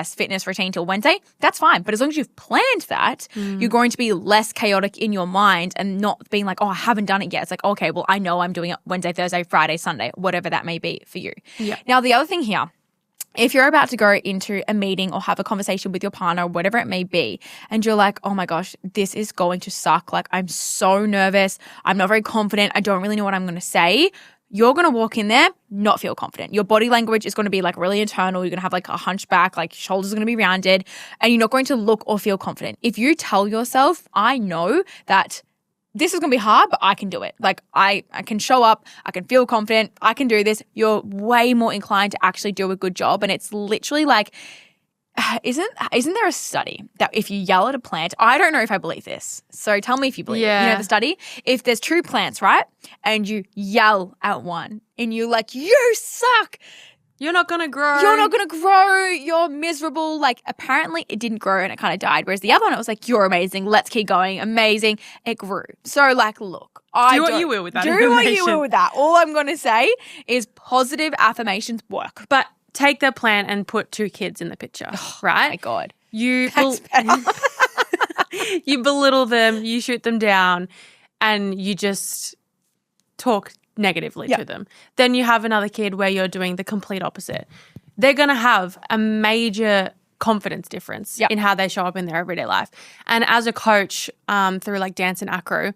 fitness routine till Wednesday, that's fine. But as long as you've planned that, you're going to be less chaotic in your mind and not being like, oh, I haven't done it yet. It's like, okay, well, I know I'm doing it Wednesday, Thursday, Friday, Sunday, whatever that may be for you. Now, the other thing here, if you're about to go into a meeting or have a conversation with your partner, whatever it may be, and you're like, oh my gosh, this is going to suck. Like, I'm so nervous. I'm not very confident. I don't really know what I'm going to say. You're going to walk in there, not feel confident. Your body language is going to be like really internal. You're going to have like a hunchback, like shoulders are going to be rounded, and you're not going to look or feel confident. If you tell yourself, I know that this is going to be hard, but I can do it. Like I can show up, I can feel confident, I can do this. You're way more inclined to actually do a good job. And it's literally like, isn't there a study that if you yell at a plant, I don't know if I believe this. So tell me if you believe it. You know the study? If there's 2 plants, right? And you yell at one and you're like, you suck. You're not going to grow. You're not going to grow. You're miserable. Like, apparently it didn't grow and it kind of died. Whereas the other one, it was like, you're amazing. Let's keep going. Amazing. It grew. So, like, look. Do what you will with that Do what you will with that. All I'm going to say is positive affirmations work. But take the plan and put 2 kids in the picture, right? Oh, my God. You belittle them. You shoot them down and you just talk negatively to them. Then you have another kid where you're doing the complete opposite. They're going to have a major confidence difference in how they show up in their everyday life. And as a coach through like dance and acro,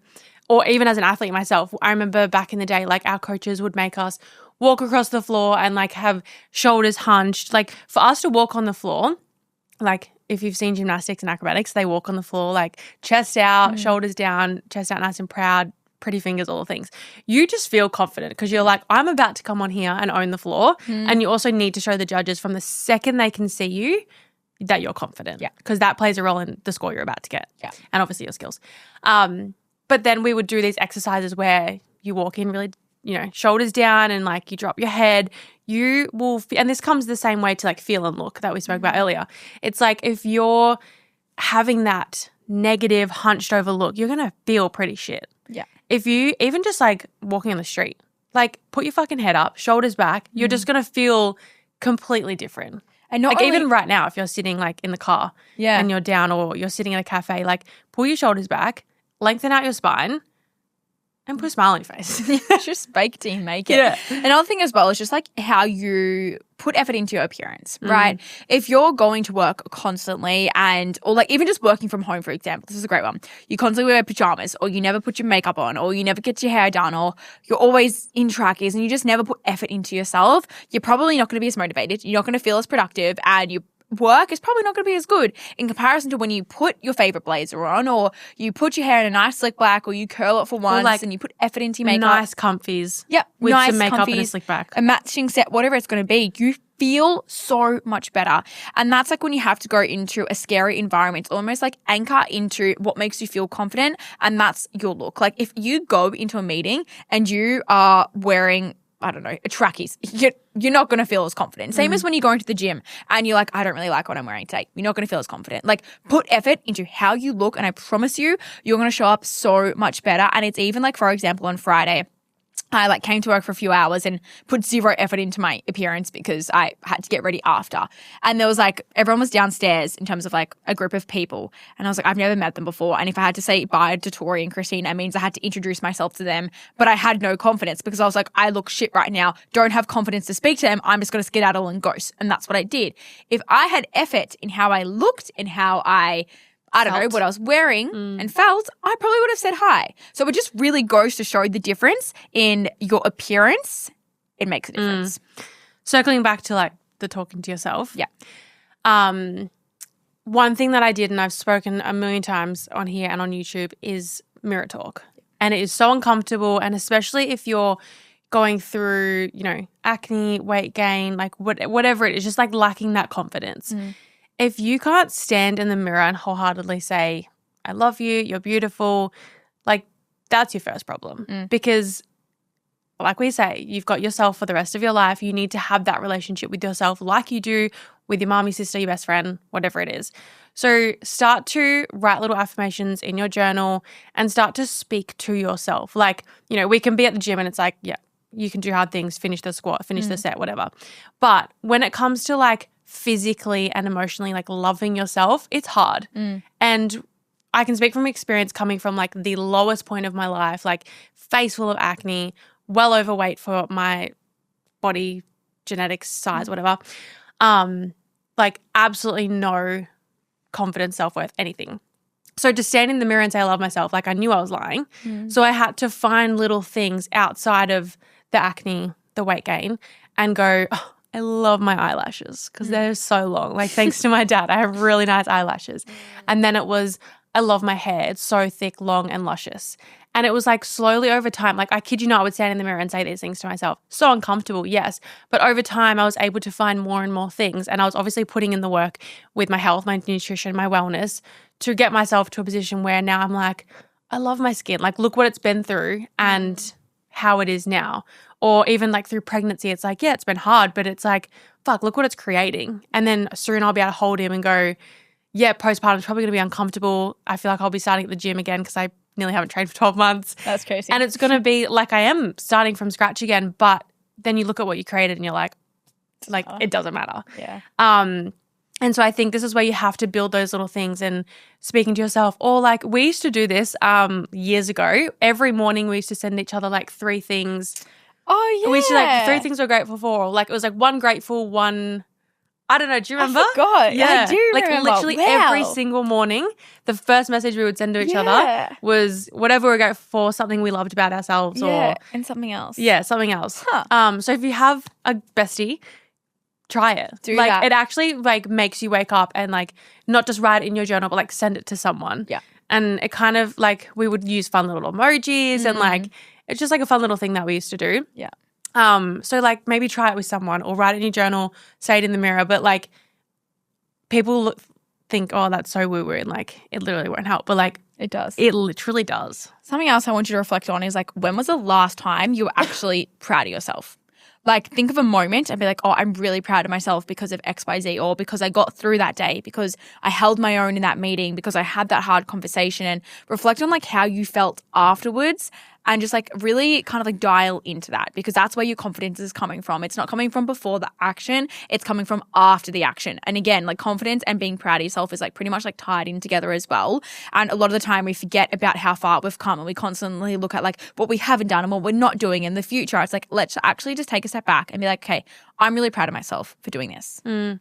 or even as an athlete myself, I remember back in the day, like our coaches would make us walk across the floor and like have shoulders hunched. Like for us to walk on the floor, like if you've seen gymnastics and acrobatics, they walk on the floor like chest out, shoulders down, chest out nice and proud, pretty fingers, all the things. You just feel confident because you're like, I'm about to come on here and own the floor. And you also need to show the judges from the second they can see you that you're confident. Yeah. Because that plays a role in the score you're about to get. Yeah. And obviously your skills. But then we would do these exercises where you walk in really, shoulders down and like you drop your head. You will, and this comes the same way to like feel and look that we spoke about earlier. It's like if you're having that negative hunched over look, you're going to feel pretty shit. Yeah. If you even just like walking on the street, like put your fucking head up, shoulders back, you're just going to feel completely different. And not like even right now, if you're sitting like in the car and you're down or you're sitting in a cafe, like pull your shoulders back, lengthen out your spine and put a smile on your face. It's just bake till you make it. Yeah. Another thing as well is just like how you put effort into your appearance, right? If you're going to work constantly or like even just working from home, for example, this is a great one. You constantly wear pajamas or you never put your makeup on or you never get your hair done or you're always in trackies and you just never put effort into yourself, you're probably not going to be as motivated. You're not going to feel as productive and your work is probably not going to be as good in comparison to when you put your favorite blazer on or you put your hair in a nice slick back or you curl it for once and you put effort into your makeup. Nice comfies. Yep. With nice some makeup comfies, and a slick back. A matching set, whatever it's going to be. You feel so much better. And that's like when you have to go into a scary environment, almost like anchor into what makes you feel confident, and that's your look. Like if you go into a meeting and you are wearing a trackies, you're not going to feel as confident. Same as when you go into the gym and you're like, I don't really like what I'm wearing today. You're not going to feel as confident. Like put effort into how you look and I promise you, you're going to show up so much better. And it's even like, for example, on Friday, I like came to work for a few hours and put zero effort into my appearance because I had to get ready after. And there was like, everyone was downstairs in terms of like a group of people. And I was like, I've never met them before. And if I had to say bye to Tori and Christine, it means I had to introduce myself to them. But I had no confidence because I was like, I look shit right now. Don't have confidence to speak to them. I'm just going to skedaddle and ghost. And that's what I did. If I had effort in how I looked and how I don't know, what I was wearing and felt, I probably would have said hi. So it just really goes to show the difference in your appearance. It makes a difference. Circling back to like the talking to yourself. Yeah. One thing that I did, and I've spoken a million times on here and on YouTube, is mirror talk. And it is so uncomfortable, and especially if you're going through, acne, weight gain, like whatever it is, just like lacking that confidence. If you can't stand in the mirror and wholeheartedly say, I love you, you're beautiful, like that's your first problem. Because like we say, you've got yourself for the rest of your life. You need to have that relationship with yourself like you do with your mom, your sister, your best friend, whatever it is. So start to write little affirmations in your journal and start to speak to yourself. Like, we can be at the gym and it's like, yeah, you can do hard things, finish the squat, finish the set, whatever. But when it comes to like physically and emotionally like loving yourself, it's hard. And I can speak from experience coming from like the lowest point of my life, like face full of acne, well overweight for my body, genetics, size, whatever. Like absolutely no confidence, self-worth, anything. So to stand in the mirror and say I love myself, like I knew I was lying. So I had to find little things outside of the acne, the weight gain, and go, oh, I love my eyelashes because they're so long. Like thanks to my dad, I have really nice eyelashes. And then it was, I love my hair. It's so thick, long and luscious. And it was like slowly over time, like I kid you not, I would stand in the mirror and say these things to myself. So uncomfortable, yes. But over time, I was able to find more and more things. And I was obviously putting in the work with my health, my nutrition, my wellness to get myself to a position where now I'm like, I love my skin. Like look what it's been through and how it is now. Or even like through pregnancy, it's like, yeah, it's been hard, but it's like, fuck, look what it's creating. And then soon I'll be able to hold him and go, yeah, postpartum is probably going to be uncomfortable. I feel like I'll be starting at the gym again because I nearly haven't trained for 12 months. That's crazy. And it's going to be like I am starting from scratch again, but then you look at what you created and you're like it doesn't matter. Yeah. And so I think this is where you have to build those little things and speaking to yourself. Or like we used to do this years ago. Every morning we used to send each other like 3 things. Oh, yeah. We used to like 3 things we're grateful for. Like it was like one grateful, one, I don't know. Do you remember? I forgot. Yeah. I do remember. Like literally every single morning, the first message we would send to each other was whatever we're grateful for, something we loved about ourselves or. And something else. Yeah, something else. Huh. So if you have a bestie, try it. Do like that. it actually like makes you wake up and like not just write it in your journal, but like send it to someone. Yeah. And it kind of like we would use fun little emojis and like it's just like a fun little thing that we used to do. Yeah. So like maybe try it with someone or write it in your journal, say it in the mirror. But like people think, oh, that's so woo-woo and like it literally won't help. But like it does. It literally does. Something else I want you to reflect on is like when was the last time you were actually proud of yourself? Like think of a moment and be like, oh, I'm really proud of myself because of X, Y, Z, or because I got through that day, because I held my own in that meeting, because I had that hard conversation, and reflect on like how you felt afterwards and just like really kind of like dial into that, because that's where your confidence is coming from. It's not coming from before the action. It's coming from after the action. And again, like confidence and being proud of yourself is like pretty much like tied in together as well. And a lot of the time we forget about how far we've come and we constantly look at like what we haven't done and what we're not doing in the future. It's like, let's actually just take a step back and be like, okay, I'm really proud of myself for doing this. And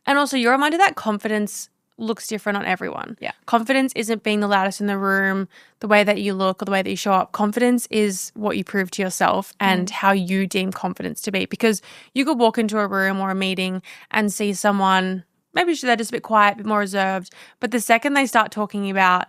also you're reminded that confidence looks different on everyone. Yeah. Confidence isn't being the loudest in the room, the way that you look or the way that you show up. Confidence is what you prove to yourself and how you deem confidence to be. Because you could walk into a room or a meeting and see someone, maybe they're just a bit quiet, a bit more reserved, but the second they start talking about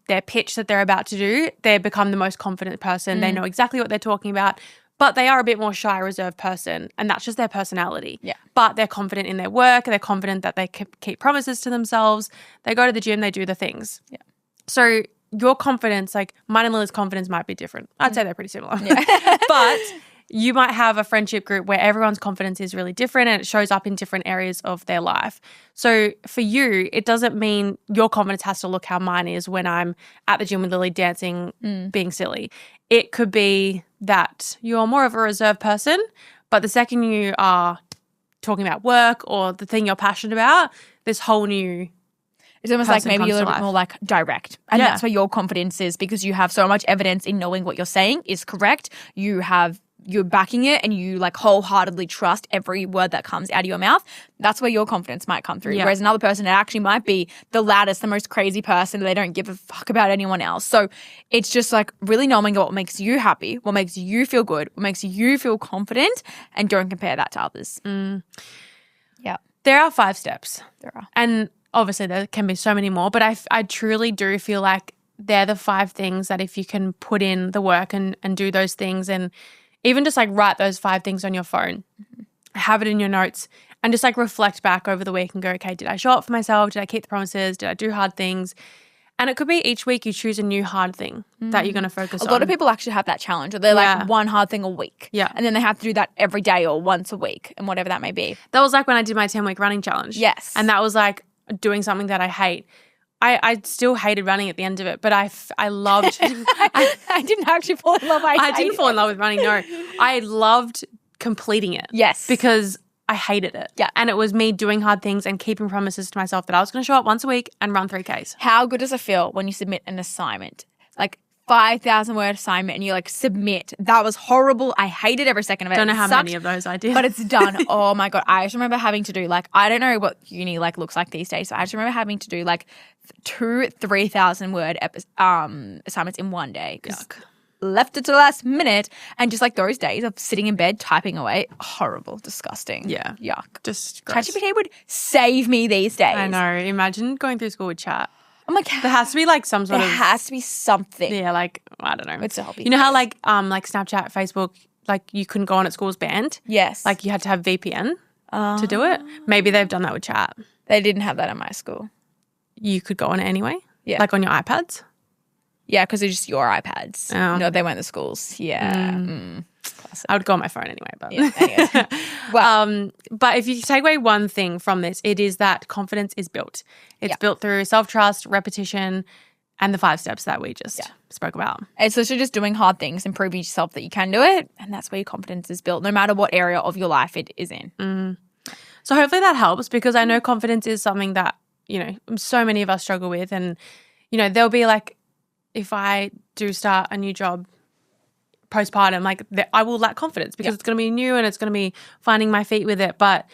their pitch that they're about to do, they become the most confident person. They know exactly what they're talking about. But they are a bit more shy, reserved person, and that's just their personality. Yeah. But they're confident in their work. They're confident that they keep promises to themselves. They go to the gym. They do the things. Yeah. So your confidence, like mine and Lily's confidence might be different. I'd say they're pretty similar. Yeah. But you might have a friendship group where everyone's confidence is really different and it shows up in different areas of their life. So for you, it doesn't mean your confidence has to look how mine is when I'm at the gym with Lily dancing, being silly. It could be that you're more of a reserved person, but the second you are talking about work or the thing you're passionate about, this whole new it's almost like maybe you're a little bit more like direct. And that's where your confidence is, because you have so much evidence in knowing what you're saying is correct. You're backing it and you like wholeheartedly trust every word that comes out of your mouth. That's where your confidence might come through. Yeah. Whereas another person, it actually might be the loudest, the most crazy person. They don't give a fuck about anyone else. So it's just like really knowing what makes you happy, what makes you feel good, what makes you feel confident, and don't compare that to others. Yeah. There are 5 steps. There are. And obviously there can be so many more, but I truly do feel like they're the 5 things that if you can put in the work and do those things, and even just like write those 5 things on your phone, have it in your notes, and just like reflect back over the week and go, okay, did I show up for myself? Did I keep the promises? Did I do hard things? And it could be each week you choose a new hard thing that you're going to focus on. A lot of people actually have that challenge. They're like one hard thing a week. Yeah. And then they have to do that every day or once a week and whatever that may be. That was like when I did my 10-week running challenge. Yes. And that was like doing something that I hate. I still hated running at the end of it, but I loved I didn't actually fall in love. I didn't fall in love with running, no. I loved completing it. Yes. Because I hated it. Yeah. And it was me doing hard things and keeping promises to myself that I was going to show up once a week and run 3Ks. How good does it feel when you submit an assignment? Like 5,000 word assignment and you like submit. That was horrible. I hated every second of it. Don't know It how sucked, many of those I did. but it's done. Oh my God. I just remember having to do like, I don't know what uni like looks like these days. So I just remember having to do like 3,000 word assignments in one day. Yuck. Left it to the last minute, and just like those days of sitting in bed typing away, horrible, disgusting. Yeah. Yuck. Just gross. ChatGPT would save me these days. I know. Imagine going through school with chat. I'm like, There has to be like some sort there of has to be something. yeah, like I don't know. It's to help you. You know how like Snapchat, Facebook, like you couldn't go on at school's banned? Yes. Like you had to have VPN to do it. Maybe they've done that with chat. They didn't have that in my school. You could go on it anyway. Yeah. Like on your iPads. Yeah, because they're just your iPads. Oh. No, they weren't the schools. Yeah. Classic. I would go on my phone anyway. But Yeah, anyways. Well, but if you take away one thing from this, it is that confidence is built. It's built through self-trust, repetition, and the 5 steps that we just spoke about. it's literally just doing hard things and proving to yourself that you can do it. And that's where your confidence is built, no matter what area of your life it is in. So hopefully that helps, because I know confidence is something that, you know, so many of us struggle with. And, you know, there'll be like, if I do start a new job postpartum, like I will lack confidence because it's going to be new and it's going to be finding my feet with it, but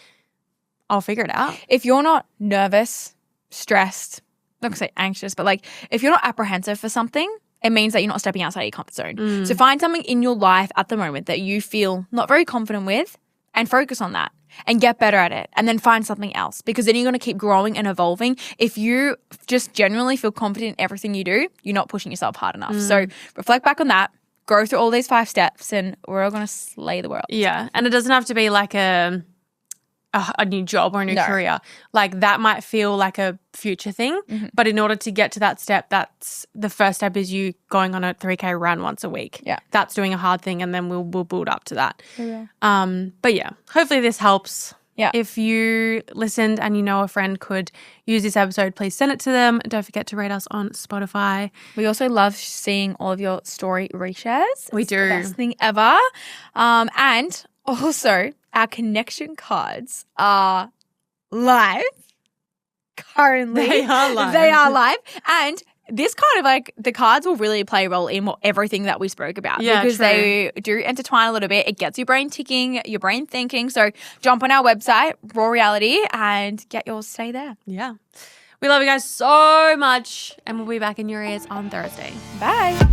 I'll figure it out. If you're not nervous, stressed, I'm not going to say anxious, but like if you're not apprehensive for something, it means that you're not stepping outside your comfort zone. So find something in your life at the moment that you feel not very confident with and focus on that. and get better at it and then find something else, because then you're going to keep growing and evolving. If you just generally feel confident in everything you do, you're not pushing yourself hard enough. So reflect back on that, go through all these 5 steps, and we're all going to slay the world. Yeah. And it doesn't have to be like a new job or a new career. Like that might feel like a future thing, but in order to get to that step, that's the first step is you going on a 3K run once a week. Yeah. That's doing a hard thing, and then we'll build up to that. Yeah. But yeah, hopefully this helps. Yeah. If you listened and you know a friend could use this episode, please send it to them. Don't forget to rate us on Spotify. We also love seeing all of your story reshares. We It's do. the best thing ever. And also, our connection cards are live currently. They are live. They are live. And this kind of like the cards will really play a role in everything that we spoke about, because true. they do intertwine a little bit. It gets your brain ticking, your brain thinking. So jump on our website, Raw Reality, and get yours. Stay there. Yeah. We love you guys so much, and we'll be back in your ears on Thursday. Bye.